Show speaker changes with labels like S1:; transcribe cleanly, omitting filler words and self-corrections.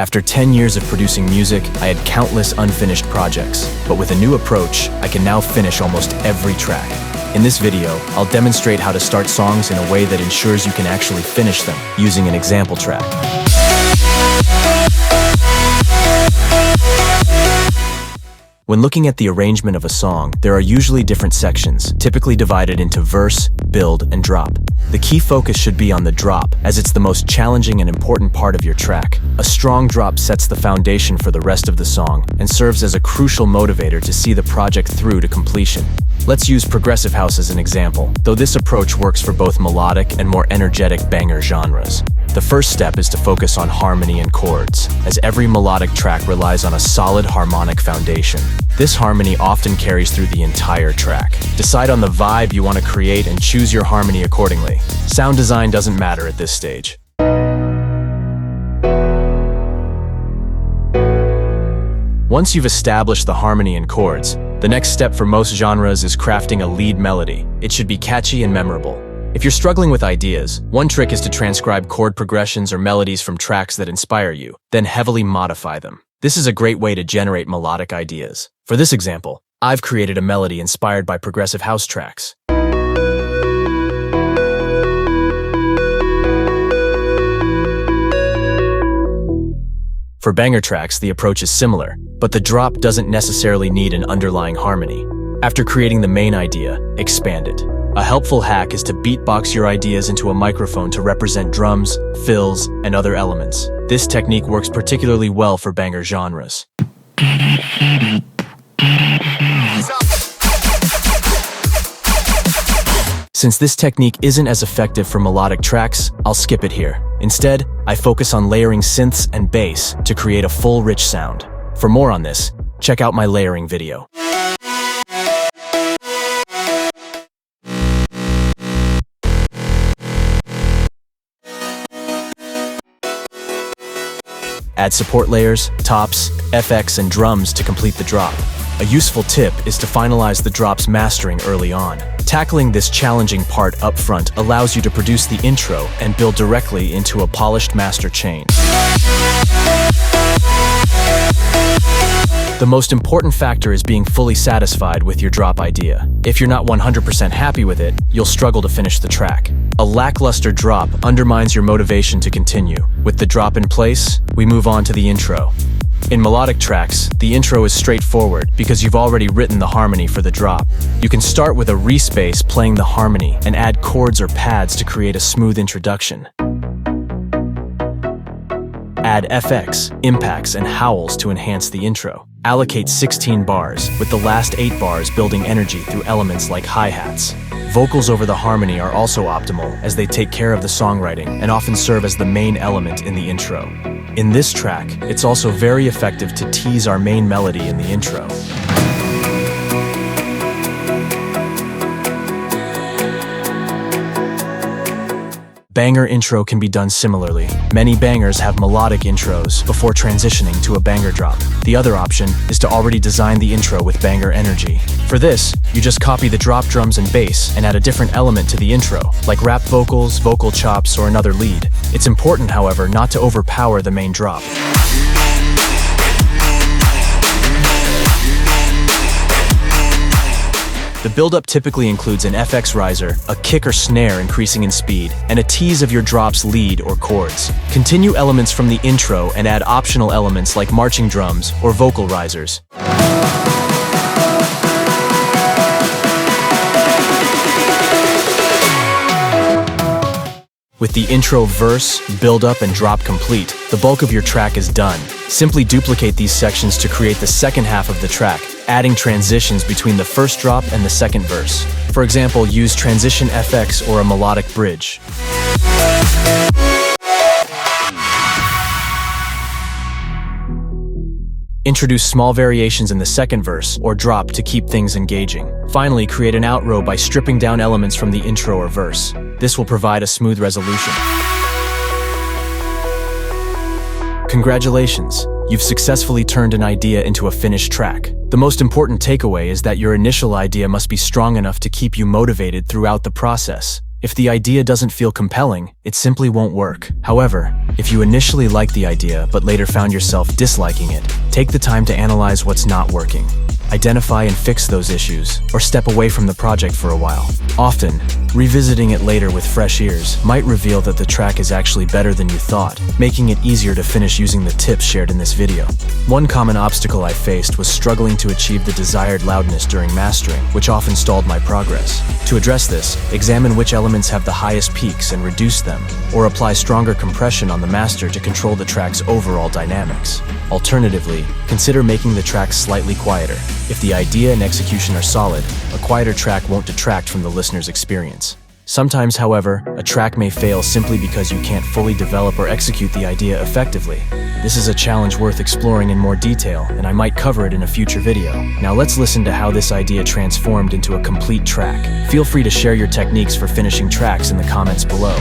S1: After 10 years of producing music, I had countless unfinished projects, but with a new approach, I can now finish almost every track. In this video, I'll demonstrate how to start songs in a way that ensures you can actually finish them, using an example track. When looking at the arrangement of a song, there are usually different sections, typically divided into verse, build, and drop. The key focus should be on the drop, as it's the most challenging and important part of your track. A strong drop sets the foundation for the rest of the song and serves as a crucial motivator to see the project through to completion. Let's use progressive house as an example, though this approach works for both melodic and more energetic banger genres. The first step is to focus on harmony and chords, as every melodic track relies on a solid harmonic foundation. This harmony often carries through the entire track. Decide on the vibe you want to create and choose your harmony accordingly. Sound design doesn't matter at this stage. Once you've established the harmony and chords, the next step for most genres is crafting a lead melody. It should be catchy and memorable. If you're struggling with ideas, one trick is to transcribe chord progressions or melodies from tracks that inspire you, then heavily modify them. This is a great way to generate melodic ideas. For this example, I've created a melody inspired by progressive house tracks. For banger tracks, the approach is similar, but the drop doesn't necessarily need an underlying harmony. After creating the main idea, expand it. A helpful hack is to beatbox your ideas into a microphone to represent drums, fills, and other elements. This technique works particularly well for banger genres. Since this technique isn't as effective for melodic tracks, I'll skip it here. Instead, I focus on layering synths and bass to create a full, rich sound. For more on this, check out my layering video. Add support layers, tops, FX, and drums to complete the drop. A useful tip is to finalize the drop's mastering early on. Tackling this challenging part up front allows you to produce the intro and build directly into a polished master chain. The most important factor is being fully satisfied with your drop idea. If you're not 100% happy with it, you'll struggle to finish the track. A lackluster drop undermines your motivation to continue. With the drop in place, we move on to the intro. In melodic tracks, the intro is straightforward because you've already written the harmony for the drop. You can start with a respace playing the harmony and add chords or pads to create a smooth introduction. Add FX, impacts, and howls to enhance the intro. Allocate 16 bars, with the last 8 bars building energy through elements like hi-hats. Vocals over the harmony are also optimal as they take care of the songwriting and often serve as the main element in the intro. In this track, it's also very effective to tease our main melody in the intro. Banger intro can be done similarly. Many bangers have melodic intros before transitioning to a banger drop. The other option is to already design the intro with banger energy. For this, you just copy the drop drums and bass and add a different element to the intro, like rap vocals, vocal chops, or another lead. It's important, however, not to overpower the main drop. The buildup typically includes an FX riser, a kick or snare increasing in speed, and a tease of your drop's lead or chords. Continue elements from the intro and add optional elements like marching drums or vocal risers. With the intro, verse, build-up, and drop complete, the bulk of your track is done. Simply duplicate these sections to create the second half of the track, adding transitions between the first drop and the second verse. For example, use transition FX or a melodic bridge. Introduce small variations in the second verse or drop to keep things engaging. Finally, create an outro by stripping down elements from the intro or verse. This will provide a smooth resolution. Congratulations! You've successfully turned an idea into a finished track. The most important takeaway is that your initial idea must be strong enough to keep you motivated throughout the process. If the idea doesn't feel compelling, it simply won't work. However, if you initially liked the idea but later found yourself disliking it, take the time to analyze what's not working. Identify and fix those issues, or step away from the project for a while. Often, revisiting it later with fresh ears might reveal that the track is actually better than you thought, making it easier to finish using the tips shared in this video. One common obstacle I faced was struggling to achieve the desired loudness during mastering, which often stalled my progress. To address this, examine which elements have the highest peaks and reduce them, or apply stronger compression on the master to control the track's overall dynamics. Alternatively, consider making the track slightly quieter. If the idea and execution are solid, a quieter track won't detract from the listener's experience. Sometimes, however, a track may fail simply because you can't fully develop or execute the idea effectively. This is a challenge worth exploring in more detail, and I might cover it in a future video. Now let's listen to how this idea transformed into a complete track. Feel free to share your techniques for finishing tracks in the comments below.